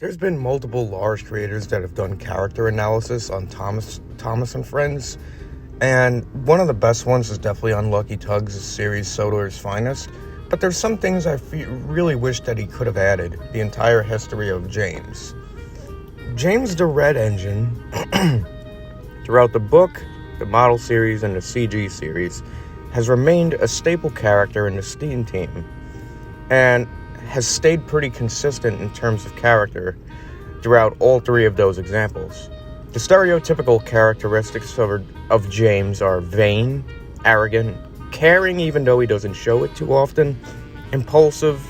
There's been multiple large creators that have done character analysis on Thomas and Friends, and one of the best ones is definitely Unlucky Tug's series Soder's Finest, but there's some things I really wish that he could have added, the entire history of James. James the Red Engine, throughout the book, the model series, and the CG series, has remained a staple character in the Steam team, and has stayed pretty consistent in terms of character throughout all three of those examples. The stereotypical characteristics of James are vain, arrogant, caring even though he doesn't show it too often, impulsive,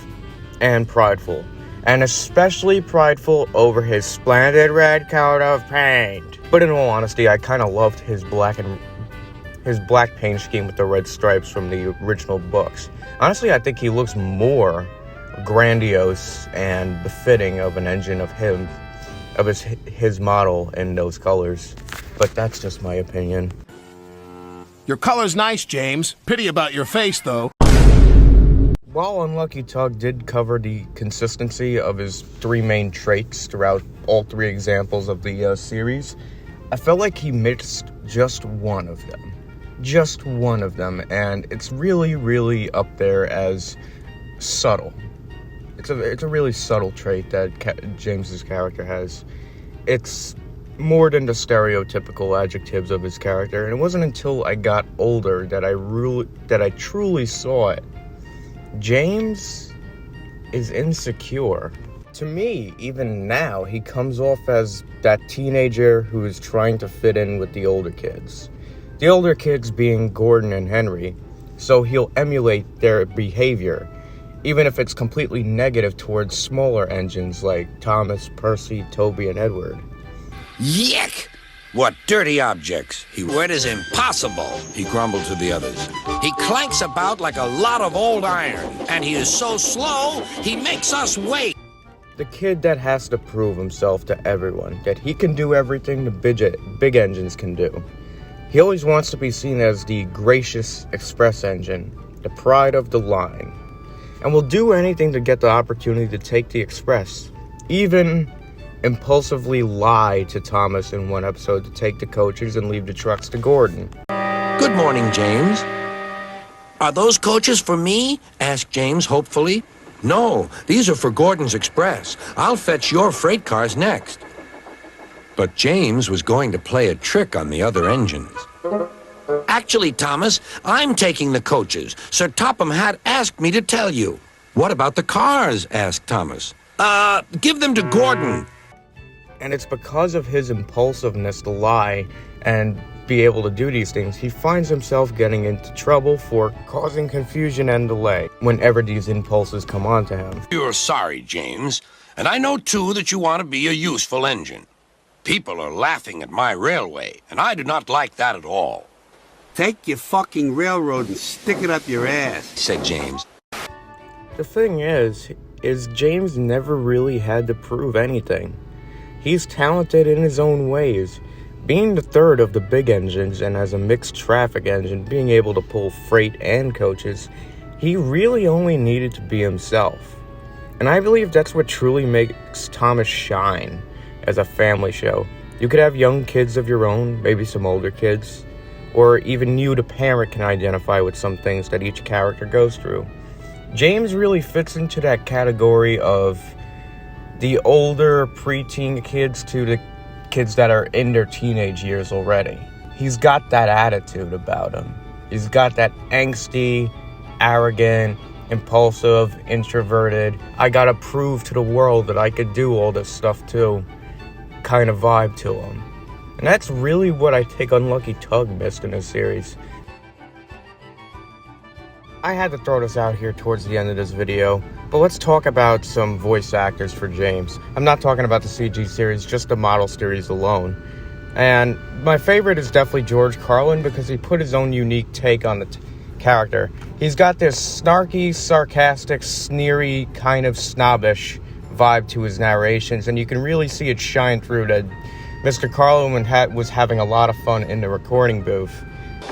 and prideful. And especially prideful over his splendid red coat of paint. But in all honesty, I kind of loved his black paint scheme with the red stripes from the original books. Honestly, I think he looks more grandiose and befitting of an engine of his model in those colors. But that's just my opinion. Your color's nice, James. Pity about your face, though. While Unlucky Tug did cover the consistency of his three main traits throughout all three examples of the series, I felt like he missed just one of them. Just one of them, and it's really, really up there as subtle. It's a really subtle trait that James's character has. It's more than the stereotypical adjectives of his character, and it wasn't until I got older that I truly saw it. James is insecure. To me, even now, he comes off as that teenager who is trying to fit in with the older kids. The older kids being Gordon and Henry, so he'll emulate their behavior, even if it's completely negative towards smaller engines like Thomas, Percy, Toby, and Edward. Yuck! What dirty objects. It is impossible, he grumbled to the others. He clanks about like a lot of old iron, and he is so slow, he makes us wait. The kid that has to prove himself to everyone, that he can do everything the big engines can do. He always wants to be seen as the gracious express engine, the pride of the line, and will do anything to get the opportunity to take the express, even impulsively lie to Thomas in one episode to take the coaches and leave the trucks to Gordon. Good morning, James. Are those coaches for me? Asked James hopefully. No, these are for Gordon's Express. I'll fetch your freight cars next. But James was going to play a trick on the other engines. Actually, Thomas, I'm taking the coaches. Sir Topham Hatt asked me to tell you. What about the cars? Asked Thomas. Give them to Gordon. And it's because of his impulsiveness to lie and be able to do these things, he finds himself getting into trouble for causing confusion and delay whenever these impulses come onto him. You're sorry, James. And I know, too, that you want to be a useful engine. People are laughing at my railway, and I do not like that at all. Take your fucking railroad and stick it up your ass, said James. The thing is James never really had to prove anything. He's talented in his own ways. Being the third of the big engines and as a mixed traffic engine, being able to pull freight and coaches, he really only needed to be himself. And I believe that's what truly makes Thomas shine as a family show. You could have young kids of your own, maybe some older kids, or even you, the parent, can identify with some things that each character goes through. James really fits into that category of the older preteen kids to the kids that are in their teenage years already. He's got that attitude about him. He's got that angsty, arrogant, impulsive, introverted, I gotta prove to the world that I could do all this stuff too kind of vibe to him. And that's really what I think Unlucky Tug missed in this series. I had to throw this out here towards the end of this video, but let's talk about some voice actors for James. I'm not talking about the CG series, just the model series alone. And my favorite is definitely George Carlin because he put his own unique take on the character. He's got this snarky, sarcastic, sneery, kind of snobbish vibe to his narrations, and you can really see it shine through that Mr. Carlin was having a lot of fun in the recording booth.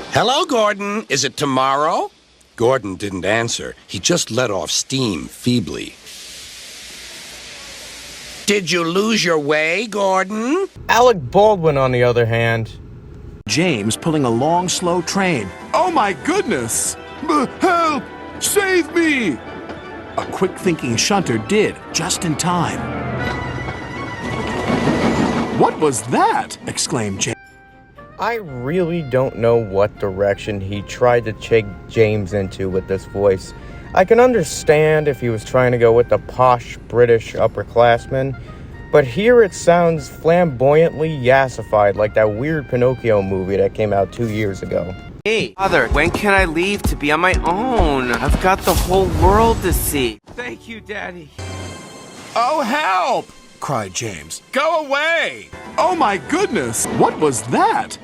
Hello, Gordon. Is it tomorrow? Gordon didn't answer. He just let off steam feebly. Did you lose your way, Gordon? Alec Baldwin, on the other hand, James pulling a long, slow train. Oh my goodness! Help! Save me! A quick-thinking shunter did, just in time. What was that? Exclaimed James. I really don't know what direction he tried to take James into with this voice. I can understand if he was trying to go with the posh British upperclassman, but here it sounds flamboyantly yassified like that weird Pinocchio movie that came out 2 years ago. Hey, Father, when can I leave to be on my own? I've got the whole world to see. Thank you, Daddy. Oh, help! Cried James. Go away! Oh my goodness! What was that?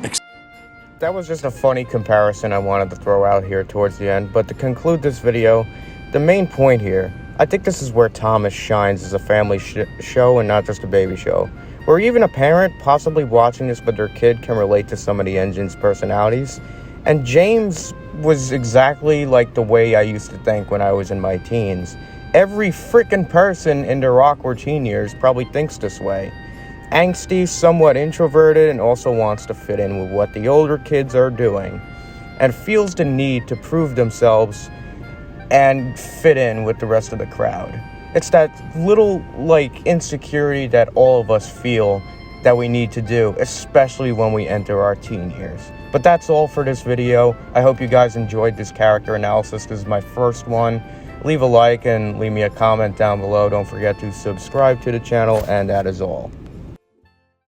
That was just a funny comparison I wanted to throw out here towards the end, but to conclude this video, the main point here, I think this is where Thomas shines as a family show and not just a baby show, where even a parent possibly watching this with their kid can relate to some of the engine's personalities. And James was exactly like the way I used to think when I was in my teens. Every freaking person in their awkward teen years probably thinks this way. Angsty, somewhat introverted, and also wants to fit in with what the older kids are doing, and feels the need to prove themselves and fit in with the rest of the crowd. It's that little, insecurity that all of us feel that we need to do, especially when we enter our teen years. But that's all for this video. I hope you guys enjoyed this character analysis. This is my first one. Leave a like and leave me a comment down below. Don't forget to subscribe to the channel, and that is all.